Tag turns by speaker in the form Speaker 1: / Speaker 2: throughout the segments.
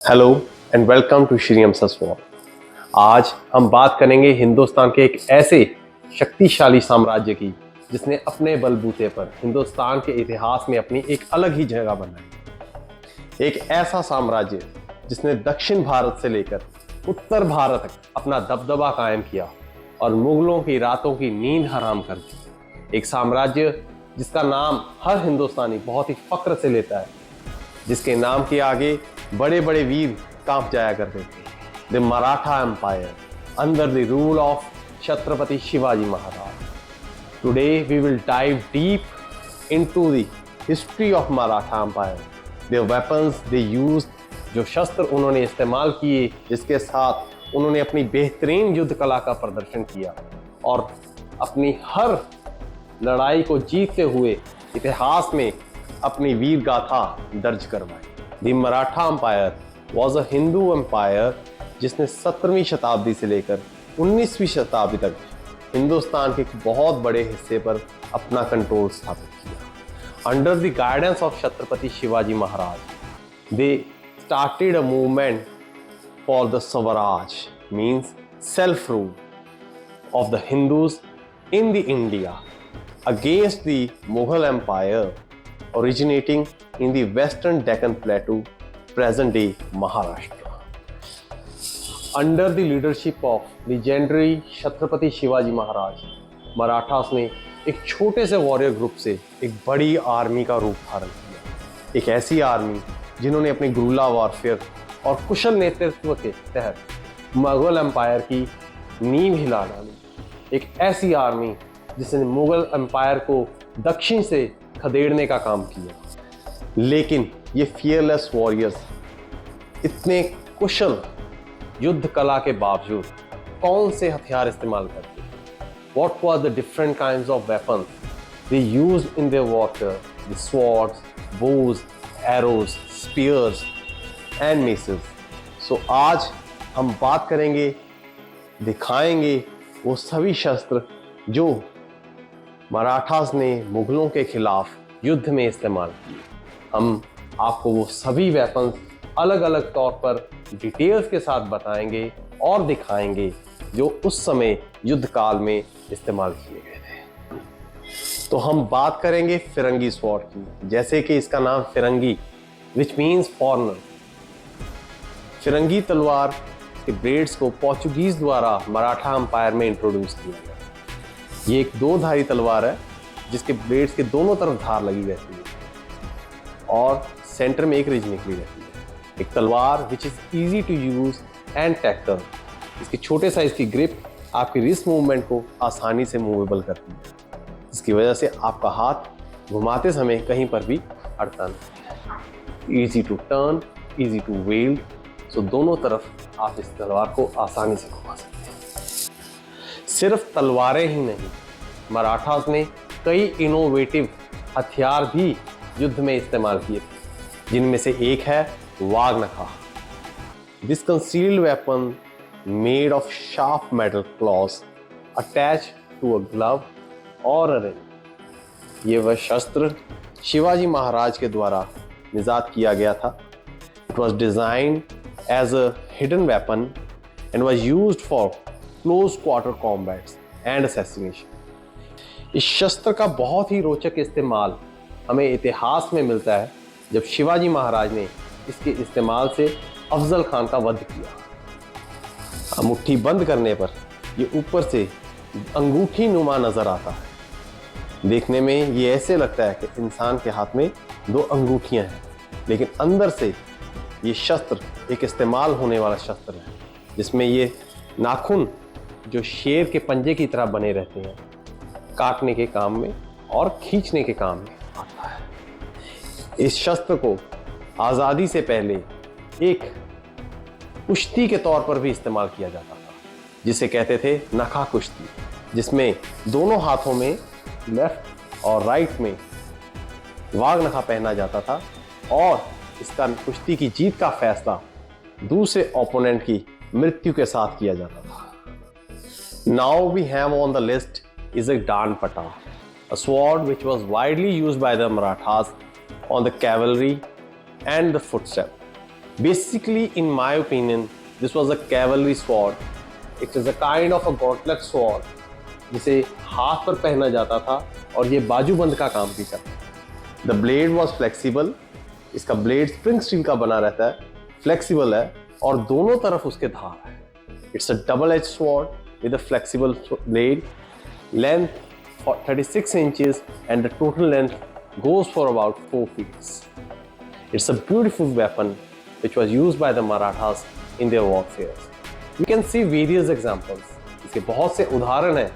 Speaker 1: Hello and welcome to Shri M सस्वॉर। आज हम बात करेंगे हिंदुस्तान के एक ऐसे शक्तिशाली साम्राज्य की जिसने अपने बलबूते पर हिंदुस्तान के इतिहास में अपनी एक अलग ही जगह बनाई। एक ऐसा साम्राज्य जिसने दक्षिण भारत से लेकर उत्तर भारत तक अपना दबदबा कायम किया और मुगलों की रातों की नींद हराम कर दी। एक साम्राज्य जिसका नाम हर हिंदुस्तानी बहुत ही फक्र से लेता है, जिसके नाम के आगे बड़े बड़े वीर कांप जाया करते थे। The Maratha empire under the rule of Chhatrapati Shivaji Maharaj. Today we will dive deep into the history of Maratha empire, the weapons they used, जो शस्त्र उन्होंने इस्तेमाल किए, जिसके साथ उन्होंने अपनी बेहतरीन युद्ध कला का प्रदर्शन किया और अपनी हर लड़ाई को जीतते हुए इतिहास में अपनी वीर गाथा दर्ज करवाई। The Maratha empire was a Hindu empire जिसने 17वीं शताब्दी से लेकर 19वीं शताब्दी तक हिंदुस्तान के एक बहुत बड़े हिस्से पर अपना कंट्रोल स्थापित किया। Under the guidance of Chhatrapati Shivaji Maharaj, they started a movement for the Swaraj, means self rule of the Hindus in the India against the Mughal Empire originating in the western Deccan Plateau, present day Maharashtra. Under the leadership of legendary Chhatrapati Shivaji Maharaj, Marathas ने एक छोटे से warrior group से एक बड़ी army का रूप धारण किया। एक ऐसी आर्मी जिन्होंने अपनी गुरिल्ला वॉरफेयर और कुशल नेतृत्व के तहत मुगल एम्पायर की नींव हिला डाली। एक ऐसी आर्मी जिसने मुगल एम्पायर को दक्षिण से खदेड़ने का काम किया। लेकिन ये फियरलेस वॉरियर्स इतने कुशल युद्ध कला के बावजूद कौन से हथियार इस्तेमाल करते? What were the different kinds of weapons they used in their warfare? The swords, bows, arrows, spears and maces. So आज हम बात करेंगे, दिखाएंगे वो सभी शस्त्र जो मराठास ने मुगलों के खिलाफ युद्ध में इस्तेमाल किए। हम आपको वो सभी वेपन्स अलग अलग तौर पर डिटेल्स के साथ बताएंगे और दिखाएंगे जो उस समय युद्ध काल में इस्तेमाल किए गए थे। तो हम बात करेंगे फिरंगी स्वॉर्ड की, जैसे कि इसका नाम फिरंगी विच मीन्स फॉरनर। फिरंगी तलवार के ब्लेड्स को पोर्चुगीज द्वारा मराठा एम्पायर में इंट्रोड्यूस किया गया। ये एक दो धारी तलवार है जिसके ब्लेड्स के दोनों तरफ धार लगी रहती है और सेंटर में एक रिज निकली रहती है। एक तलवार which is easy to use and टैक्टर। इसकी छोटे साइज की ग्रिप आपकी रिस्ट मूवमेंट को आसानी से मूवेबल करती है, जिसकी वजह से आपका हाथ घुमाते समय कहीं पर भी अड़ता नहीं। Easy to turn, easy to weld, so दोनों तरफ आप इस तलवार को आसानी से घुमा सकते हैं। सिर्फ तलवारें ही नहीं, मराठास ने कई इनोवेटिव हथियार भी युद्ध में इस्तेमाल किए थे, जिनमें से एक है वागनखा। This concealed weapon made of sharp metal claws attach to a glove और अ रिंग। ये वह शस्त्र शिवाजी महाराज के द्वारा निजात किया गया था। It was designed as a hidden weapon and was used for close quarter combats and assassination. इस शस्त्र का बहुत ही रोचक इस्तेमाल हमें इतिहास में मिलता है जब शिवाजी महाराज ने इसके इस्तेमाल से अफजल खान का वध किया। मुट्ठी बंद करने पर ये ऊपर से अंगूठी नुमा नजर आता है। देखने में ये ऐसे लगता है कि इंसान के हाथ में दो अंगूठियां हैं, लेकिन अंदर से ये शस्त्र एक इस्तेमाल होने वाला शस्त्र है, जिसमें ये नाखून जो शेर के पंजे की तरह बने रहते हैं, काटने के काम में और खींचने के काम में आता है। इस शस्त्र को आज़ादी से पहले एक कुश्ती के तौर पर भी इस्तेमाल किया जाता था, जिसे कहते थे नखा कुश्ती, जिसमें दोनों हाथों में लेफ्ट और राइट में वाग नखा पहना जाता था और इसका कुश्ती की जीत का फैसला दूसरे ओपोनेंट की मृत्यु के साथ किया जाता था। Now we have on the list is a danpata, a sword which was widely used by the Marathas on the cavalry and the footstep. Basically, in my opinion, this was a cavalry sword. It is a kind of a gauntlet sword जिसे हाथ पर पहना जाता था और ये बाजूबंद का काम भी करता है। द ब्लेड वॉज फ्लेक्सिबल, इसका ब्लेड स्प्रिंग स्टील का बना रहता है, फ्लेक्सिबल है और दोनों तरफ उसके धार है। It's a double edge sword with a flexible blade, length 36 inches and the total length goes for about 4 feet. It's a beautiful weapon which was used by the Marathas in their warfare. You can see various examples. इसके बहुत से उदाहरण हैं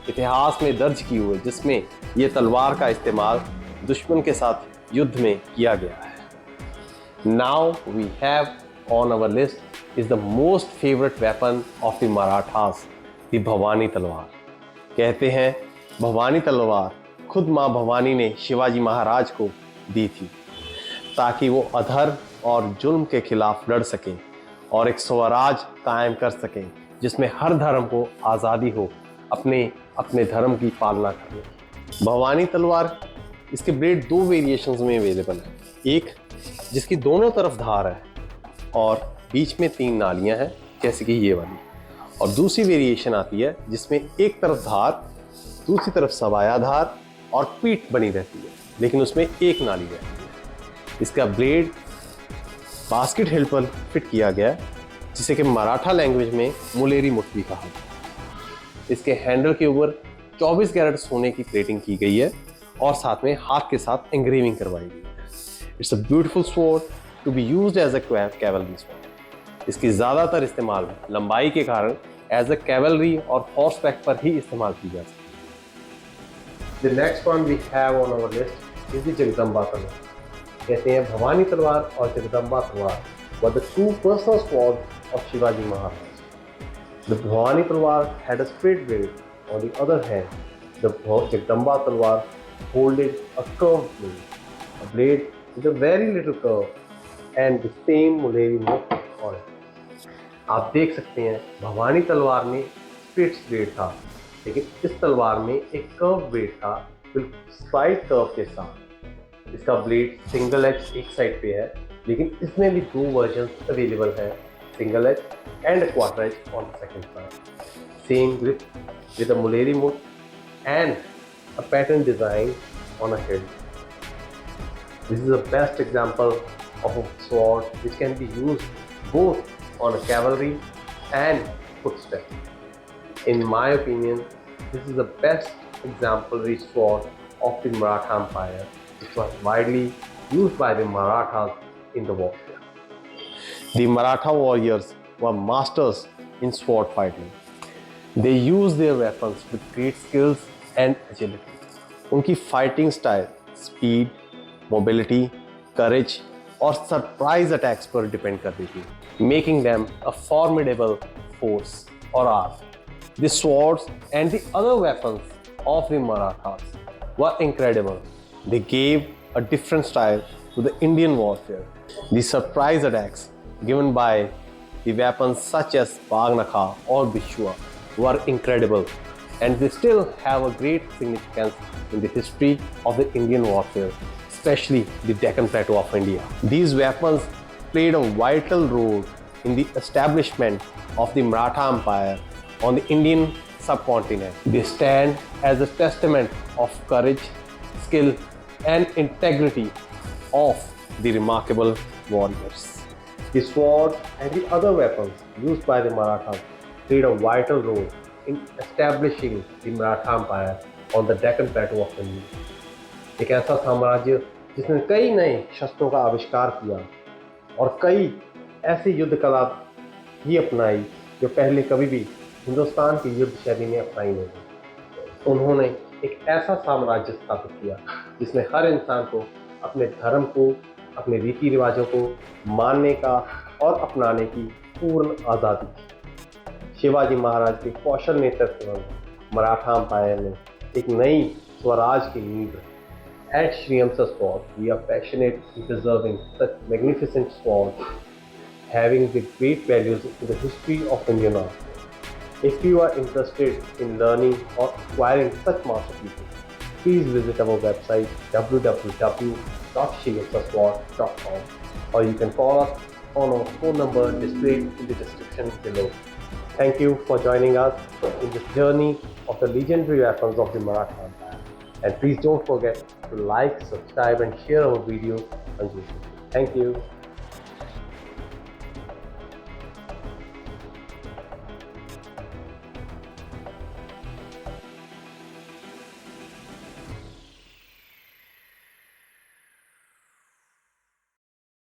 Speaker 1: इतिहास में दर्ज किए हुए जिसमें ये तलवार का इस्तेमाल दुश्मन के साथ युद्ध में किया गया है। Now we have on our list is the most favorite weapon of the Marathas, the Bhavani तलवार। कहते हैं भवानी तलवार खुद माँ भवानी ने शिवाजी महाराज को दी थी ताकि वो अधर्म और जुल्म के खिलाफ लड़ सकें और एक स्वराज कायम कर सकें जिसमें हर धर्म को आज़ादी हो अपने अपने धर्म की पालना करने की। भवानी तलवार इसके ब्लेड दो वेरिएशंस में अवेलेबल है, एक जिसकी दोनों तरफ धार है और बीच में 3 नालियां हैं जैसे कि ये वाली, और दूसरी वेरिएशन आती है जिसमें एक तरफ धार, दूसरी तरफ सवाया धार और पीठ बनी रहती है लेकिन उसमें एक नाली रहती है। इसका ब्लेड बास्केट हिल पर फिट किया गया है जिसे कि मराठा लैंग्वेज में मुलेरी मुठ भी कहा जाता है। इसके हैंडल के ऊपर 24 कैरेट सोने की प्लेटिंग की गई है और साथ में हाथ के साथ एंग्रेविंग करवाई गई है। It's a beautiful sword to be used as a cavalry sword. इसकी ज़्यादातर इस्तेमाल लंबाई के कारण एज अ कैवलरी और हॉर्सबैक पर ही इस्तेमाल की जा सकती है। The next one we have on our list is the Jagdamba talwar. कहते हैं भवानी तलवार और Jagdamba talwar were the two personal sword of Shivaji Maharaj. The Bhavani talwar had a straight blade. On the other hand, the Jagdamba talwar holded a curved blade. A blade with a very little curve and the same Muleri muठ on it. आप देख सकते हैं भवानी तलवार में straight blade था लेकिन इस तलवार में एक कर्व ब्लेड था बिल्कुल स्लाइड कर्व के साथ। इसका ब्लेड सिंगल एज एक साइड पे है लेकिन इसमें भी 2 वर्जन अवेलेबल है, single edge and a quarter edge on the second side. Same grip with a Muleri muठ and a pattern design on a head. This is the best example of a sword which can be used both on a cavalry and footstep. In my opinion, this is the best exemplary sword of the Maratha Empire, which was widely used by the Marathas in the warfare. The Maratha warriors were masters in sword fighting. They used their weapons with great skills and agility. उनकी fighting style speed, mobility, करेज और surprise attacks पर depend करती थी, making them a formidable force और arm. The swords and the other weapons of the Marathas were incredible. They gave a different style to the Indian warfare. The surprise attacks given by the weapons such as Baghnakha or Bishwa were incredible, and they still have a great significance in the history of the Indian warfare, especially the Deccan Plateau of India. These weapons played a vital role in the establishment of the Maratha Empire on the Indian subcontinent. They stand as a testament of courage, skill, and integrity of the remarkable warriors. The sword and the other weapons used by the Marathas played a vital role in establishing the Maratha Empire on the Deccan Plateau of India. एक ऐसा साम्राज्य जिसने कई नए शस्त्रों का आविष्कार किया और कई ऐसी युद्ध कला भी अपनाई जो पहले कभी भी हिंदुस्तान की युद्ध शैली में अपनाई नहीं। उन्होंने एक ऐसा साम्राज्य स्थापित किया जिसमें हर इंसान को अपने धर्म को, अपने रीति रिवाजों को मानने का और अपनाने की पूर्ण आज़ादी थी। शिवाजी महाराज के कौशल नेतृत्व में मराठा एम्पायर ने एक नई स्वराज की नींव रखी। At Sri Amsa Sword, we are passionate in preserving such magnificent swords, having the great values in the history of Indian art. If you are interested in learning or acquiring such masterpieces, please visit our website www.sriamsasword.com or you can call us on our phone number displayed in the description below. Thank you for joining us in this journey of the legendary weapons of the Maratha Empire. And please don't forget to like, subscribe and share our video on YouTube. Thank you.